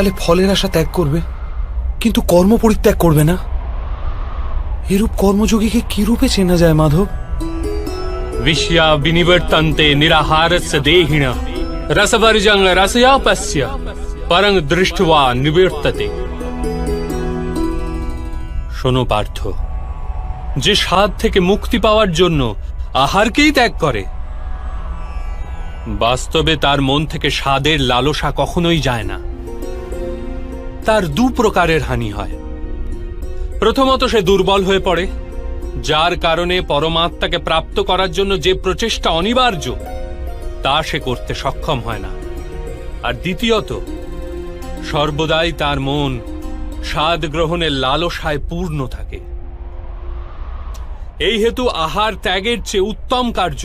তাহলে ফলের আশা ত্যাগ করবে, কিন্তু কর্ম পরিত্যাগ করবে না। এরূপ কর্মযোগীকে কি রূপে চেনা যায় মাধব? विषया विनिवर्तन्ते निराहारस्य देहिन रसवर्जं रसयापस्य परं दृष्ट्वा निवर्तते। শোনো পার্থ, যে স্বাদ থেকে মুক্তি পাওয়ার জন্য আহারকেই ত্যাগ করে, বাস্তবে তার মন থেকে স্বাদের লালসা কখনোই যায় না। তার দু প্রকারের হানি হয়। প্রথমত, সে দুর্বল হয়ে পড়ে, যার কারণে পরমাত্মাকে প্রাপ্ত করার জন্য যে প্রচেষ্টা অনিবার্য তা সে করতে সক্ষম হয় না। আর দ্বিতীয়ত, সর্বদাই তার মন স্বাদ গ্রহণের লালসায় পূর্ণ থাকে। এই হেতু আহার ত্যাগের চেয়ে উত্তম কার্য